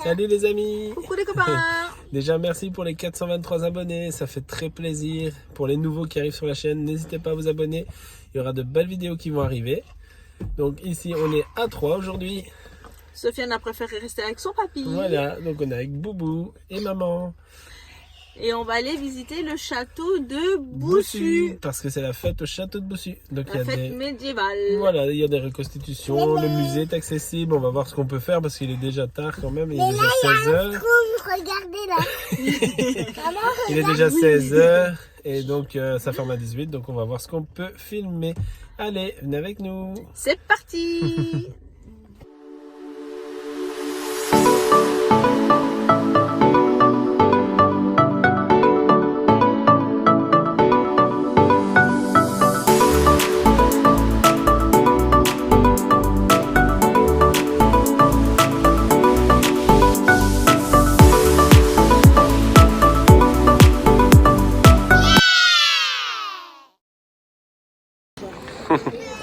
Salut les amis. Coucou les copains. Déjà merci pour les 423 abonnés, ça fait très plaisir. Pour les nouveaux qui arrivent sur la chaîne, n'hésitez pas à vous abonner. Il y aura de belles vidéos qui vont arriver. Donc ici on est à 3 aujourd'hui. Sofiane a préféré rester avec son papy. Voilà, donc on est avec Boubou et maman. Et on va aller visiter le château de Boussu. Parce que c'est la fête au château de Boussu. Donc La fête médiévale. Voilà, il y a des reconstitutions, le musée est accessible, on va voir ce qu'on peut faire parce qu'il est déjà tard quand même, il est déjà 16h. Regardez là. Il est déjà 16h et donc ça ferme à 18, donc on va voir ce qu'on peut filmer. Allez, venez avec nous. C'est parti.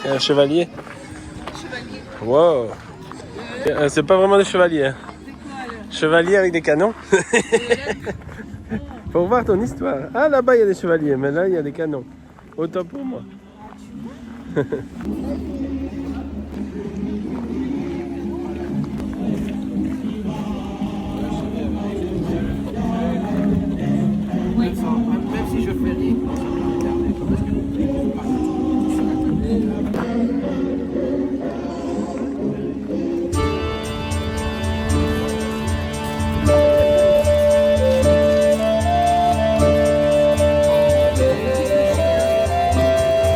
Un chevalier. Chevalier. Wow. C'est pas vraiment des chevaliers. Hein. C'est quoi là? Chevalier avec des canons. Faut voir ton histoire. Ah là-bas il y a des chevaliers, mais là il y a des canons. Autant pour moi. Même si je fais rire,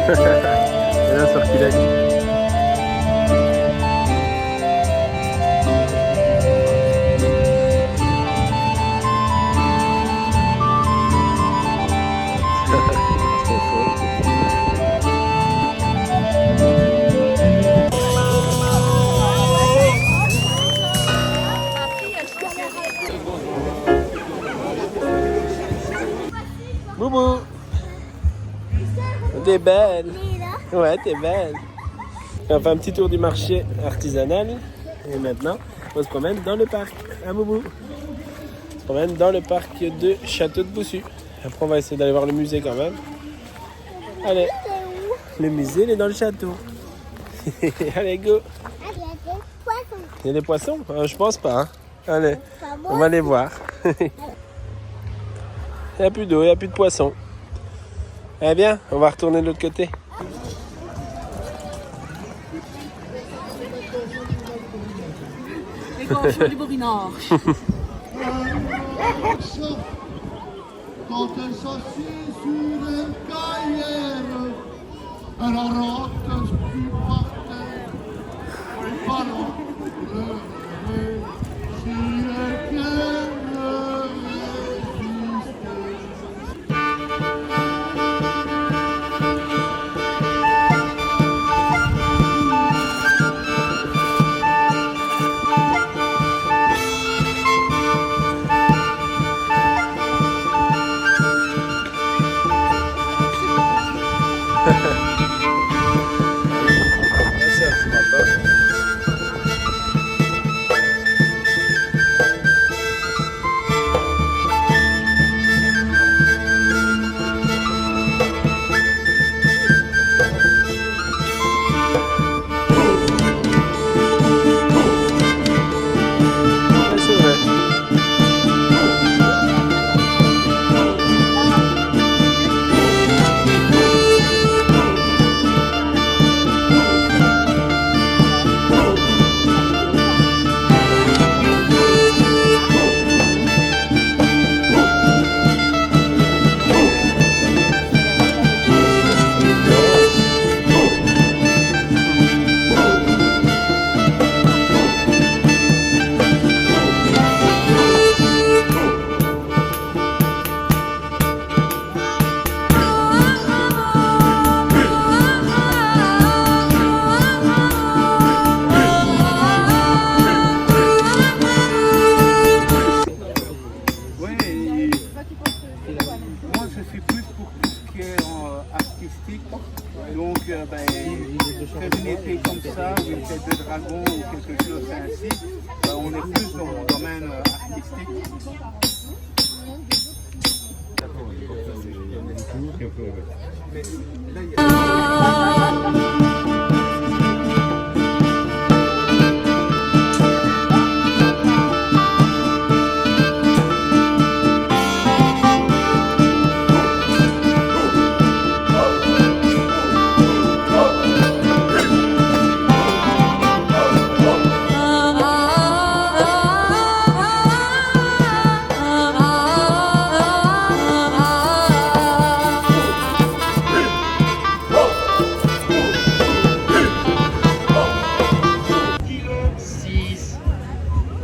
Et là, sur qui l'a dit. Boubou, t'es belle. Ouais, t'es belle. On fait un petit tour du marché artisanal. Et maintenant, on se promène dans le parc. À Boubou. On se promène dans le parc de Château de Boussu. Après, on va essayer d'aller voir le musée quand même. Allez, le musée, il est dans le château. Allez, go. Il y a des poissons? Je pense pas. Hein. Allez, on va aller voir. Il n'y a plus d'eau, il n'y a plus de poissons. Eh bien, on va retourner de l'autre côté. Les gorges du Borinage. Quand elle s'assit sur un cahier, elle arrête du parterre. Alors, si elle vient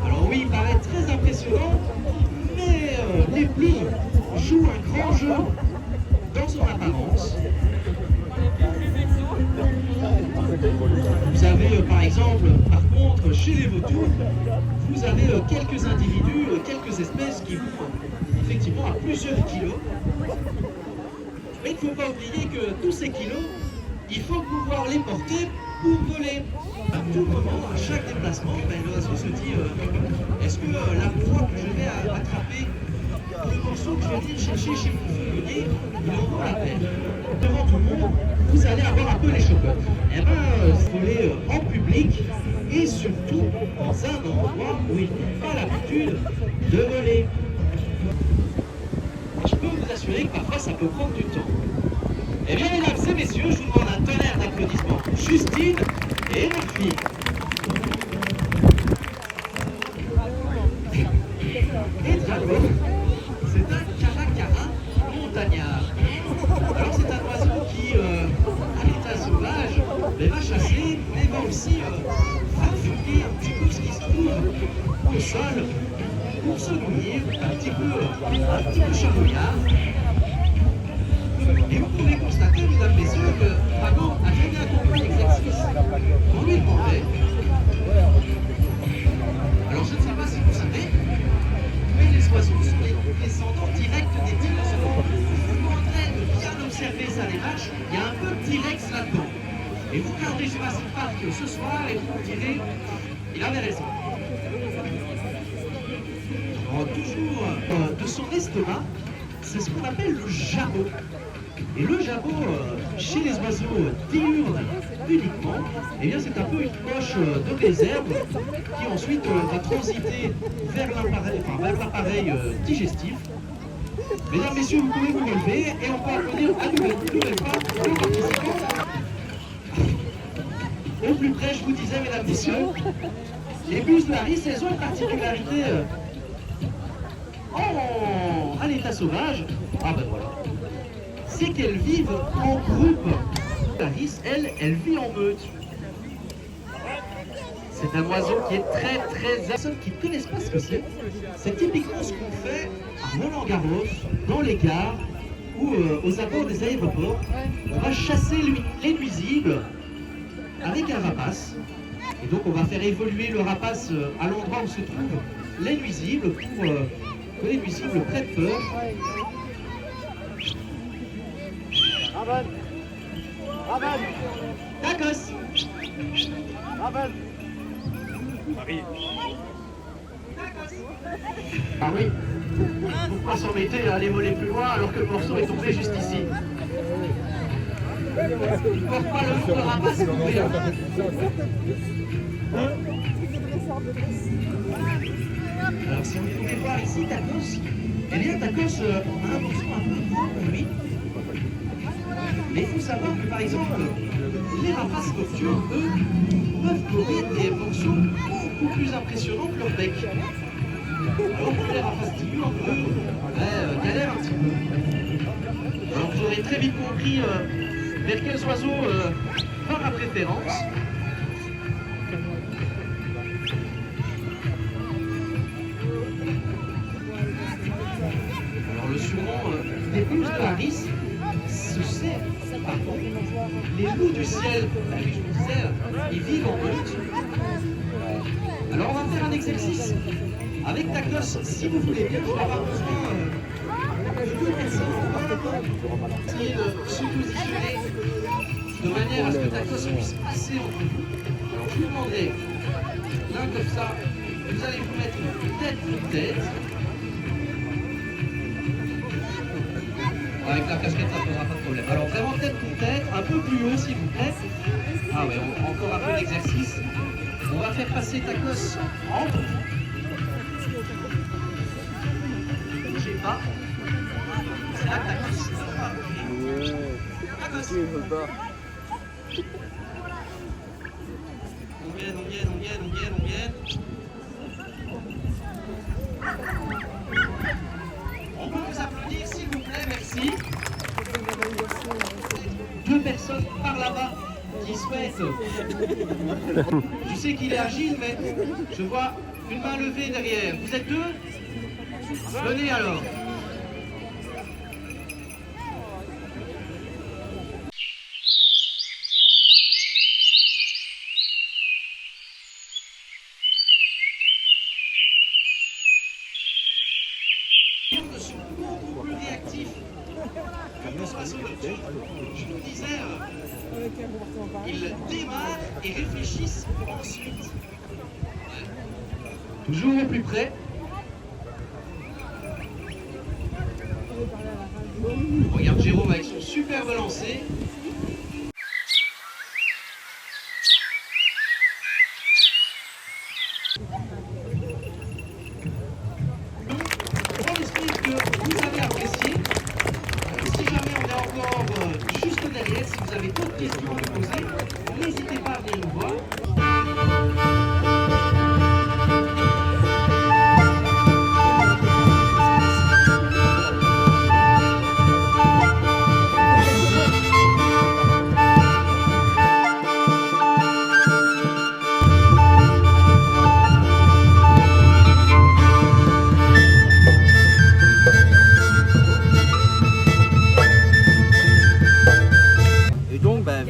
Alors oui, il paraît très impressionnant, mais les Bleus jouent un grand jeu dans son apparence. Vous avez par exemple, par contre, chez les vautours, vous avez quelques individus, quelques espèces qui vont effectivement à plusieurs kilos. Mais il ne faut pas oublier que tous ces kilos, il faut pouvoir les porter pour voler. À tout moment, à chaque déplacement, l'oiseau se dit est-ce que la proie que je vais attraper, le morceau que je vais venir chercher chez mon feuillier, il en vaut la peine. Devant tout le monde, vous allez avoir un peu les chocottes. Eh bien, voler en public et surtout dans un endroit où ils n'ont pas l'habitude de voler. Et je peux vous assurer que parfois ça peut prendre du temps. Eh bien, mesdames et messieurs, je vous demande un tonnerre d'applaudissements pour Justine et Murphy. Et Drago, c'est un caracara montagnard. Alors c'est un oiseau qui, à l'état sauvage, va chasser, mais va aussi farfouiller un petit peu ce qui se trouve au sol pour se nourrir, un petit peu charouillard. Et vous pouvez constater, mesdames et messieurs, que Drago a très bien compris l'exercice qu'on lui demandait. Alors je ne sais pas si vous savez, mais les oiseaux sont les descendants directs des tyrannosaures. Je vous demanderai de bien observer sa démarche, il y a un peu de T-Rex là-dedans. Et vous regardez Jurassic Park ce soir et vous direz, il avait raison. Alors, toujours de son estomac, c'est ce qu'on appelle le jabot. Et le jabot, chez les oiseaux diurnes uniquement, eh bien c'est un peu une poche de réserve qui ensuite va transiter vers l'appareil digestif. Mesdames, messieurs, vous pouvez vous relever et on peut applaudir à nouvelle fois les participants. Au plus près, je vous disais, mesdames, messieurs, les buses de Harris, elles ont une particularité à l'état sauvage. Ah ben voilà. C'est qu'elles vivent en groupe. Harris, elle vit en meute. C'est un oiseau qui est très personnes qui ne connaissent pas ce que c'est typiquement ce qu'on fait à Roland-Garros, dans les gares ou aux abords des aéroports. On va chasser les nuisibles avec un rapace. Et donc on va faire évoluer le rapace à l'endroit où se trouvent les nuisibles pour que les nuisibles prennent peur. Tacos. Marie. Ah oui. Pourquoi s'embêter à aller voler plus loin alors que le morceau est tombé juste ici? Il ne porte pas le nom de rapace coupé. Alors si vous pouvez voir ici Tacos, eh bien Tacos a un morceau un peu grand pour lui. Mais il faut savoir que par exemple, les rapaces nocturnes, eux, peuvent courir des morceaux beaucoup plus impressionnants que leur bec. Alors que les rapaces diurnes, eux, galèrent un petit peu. Alors vous aurez très vite compris vers quels oiseaux va ma préférence. Alors le surnom des buses de Harris, c'est les loups du ciel. Je vous disais, ils vivent en meute. Alors on va faire un exercice avec Tacos. Si vous voulez bien, je vais avoir besoin de 2 personnes pour essayer de se positionner de manière à ce que Tacos puisse passer entre vous. Alors je vous demanderai l'un comme ça, vous allez vous mettre tête. Avec la casquette, ça ne posera pas Alors vraiment tête pour tête, un peu plus haut s'il vous plaît. Ah ouais, encore un peu d'exercice. On va faire passer Tacos entre. Ne bougez pas. C'est là que Tacos va bouger. Tacos. On vienne. On peut vous applaudir s'il vous plaît, merci. 2 personnes par là-bas qui souhaitent. Je sais qu'il est agile, mais je vois une main levée derrière. Vous êtes 2? Venez alors. Sont beaucoup plus réactifs que nos oiseaux nocturnes. Je vous disais, ils démarrent et réfléchissent ensuite. Toujours au plus près. On regarde Jérôme avec son superbe lancer. On espère que vous avez apprécié. Si jamais on est encore juste derrière, si vous avez d'autres questions à nous poser, n'hésitez pas à venir nous voir.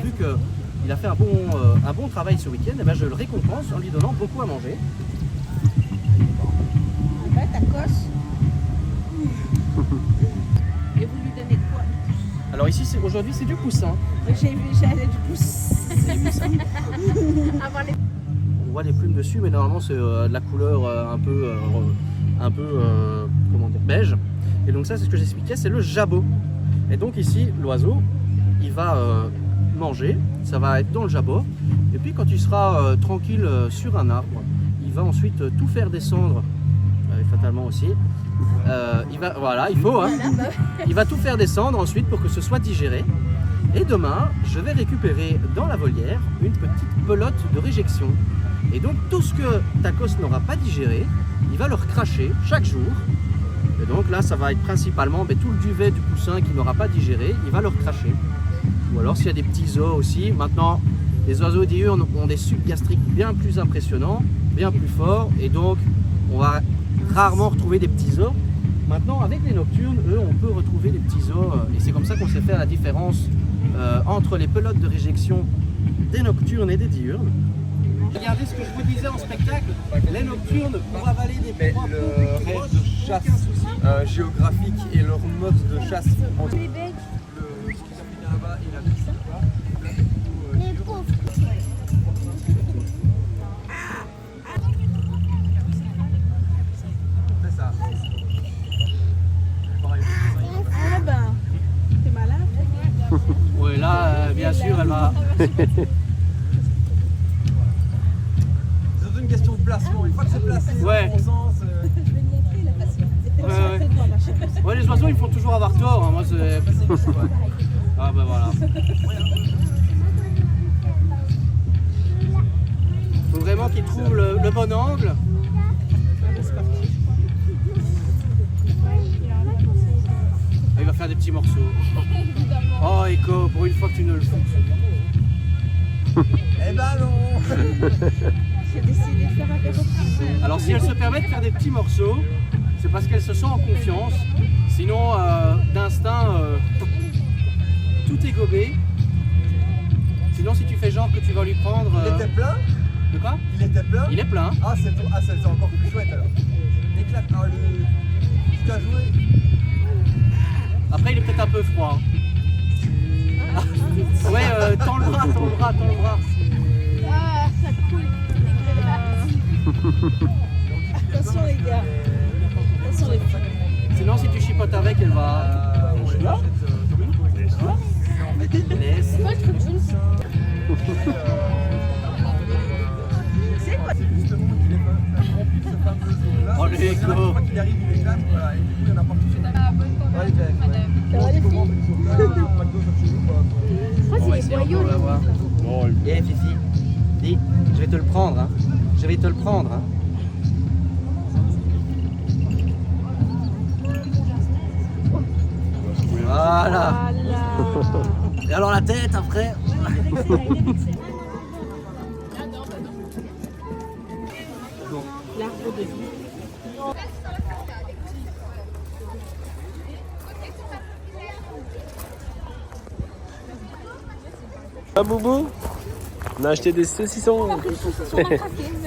Vu qu'il a fait un bon travail ce week-end, eh ben, je le récompense en lui donnant beaucoup à manger. Tacos. Et vous lui donnez quoi? Alors ici, aujourd'hui, c'est du poussin. J'ai vu, j'avais du poussin. On voit les plumes dessus, mais normalement c'est de la couleur un peu comment dire, beige. Et donc ça, c'est ce que j'expliquais, c'est le jabot. Et donc ici, l'oiseau, il va manger, ça va être dans le jabot, et puis quand il sera tranquille sur un arbre, il va ensuite tout faire descendre, fatalement aussi, il va tout faire descendre ensuite pour que ce soit digéré, et demain je vais récupérer dans la volière une petite pelote de réjection, et donc tout ce que Tacos n'aura pas digéré, il va le recracher chaque jour, et donc là ça va être principalement tout le duvet du poussin qu'il n'aura pas digéré, il va le recracher. Ou alors s'il y a des petits os aussi. Maintenant, les oiseaux diurnes ont des sucs gastriques bien plus impressionnants, bien plus forts, et donc on va rarement retrouver des petits os. Maintenant, avec les nocturnes, eux, on peut retrouver des petits os, et c'est comme ça qu'on sait faire la différence entre les pelotes de réjection des nocturnes et des diurnes. Regardez ce que je vous disais en spectacle, les nocturnes pour avaler des proies le rêve de chasse géographique et leur mode de chasse entre là-bas et la vie. Les pauvres. C'est ça. Ah ben, t'es malade. Oui, là, bien sûr, elle va... C'est une question de placement. Une fois que c'est placé, Ouais. dans le bon sens. Ouais, les oiseaux, ils font toujours avoir tort. Hein. Moi, c'est... Ah ben voilà. Faut vraiment qu'ils trouvent le bon angle. Il va faire des petits morceaux. Oh Echo, pour une fois que tu ne le fais. Eh ben non. J'ai décidé de faire un cadeau. Alors si elle se permet de faire des petits morceaux, c'est parce qu'elle se sent en confiance. Sinon, d'instinct, tout est gobé. Sinon, si tu fais genre que tu vas lui prendre... Il était plein? De quoi? Il était plein? Il est plein. Ah, c'est encore plus chouette alors. Éclate. Ah, tu as joué? Après, il est peut-être un peu froid. Ouais, tends le bras. Ah, ça coule. Attention les gars. Attention les filles. Sinon, si tu chipotes avec, elle va... Oh l'écho. Une fois qu'il arrive, il éclate, voilà, et du coup, il y en a partout sur la table. Ouais, On va essayer encore de l'avoir. Eh Fifi, dis, je vais te le prendre, hein. Je vais te le prendre, hein. Voilà. Et alors la tête après. L'arbre de vie. Ah Boubou, on a acheté des saucissons.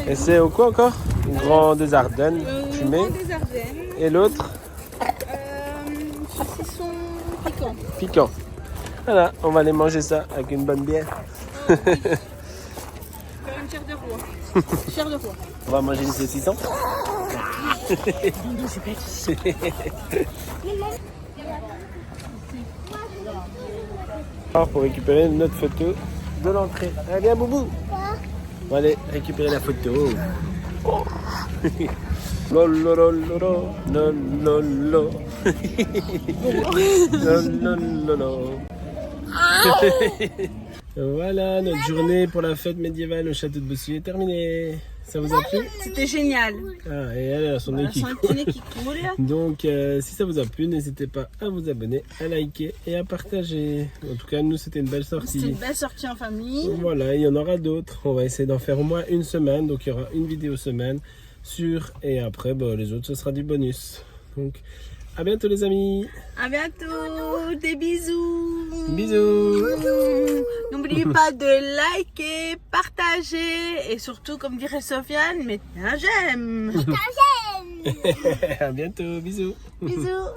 Et c'est au quoi encore? Grand des Ardennes, fumé. Des Ardennes. Et l'autre? Saucisson piquant. Piquant. Voilà, on va aller manger ça avec une bonne bière. Faire une chair de roi. Chair de roi. On va manger les saucissons. Alors, pour récupérer notre photo de l'entrée. Allez, viens Boubou. On va aller récupérer la photo. Oh. Lolololo, lololo. Lolololo. Voilà, notre journée pour la fête médiévale au château de Bossuet est terminée. Ça vous a plu? C'était génial. Ah, et elle a son nez qui Son coule. nez qui coule. Donc, si ça vous a plu, n'hésitez pas à vous abonner, à liker et à partager. En tout cas, nous, c'était une belle C'était sortie. une belle sortie en famille. Voilà, il y en aura d'autres. On va essayer d'en faire au moins une semaine. Donc, il y aura une vidéo semaine sur. Et après, bah, les autres, ce sera du bonus. Donc, à bientôt, les amis. À bientôt. Des bisous. Bisous. N'oubliez pas de liker, partager et surtout, comme dirait Sofiane, mettez un j'aime. À bientôt. Bisous. Bisous.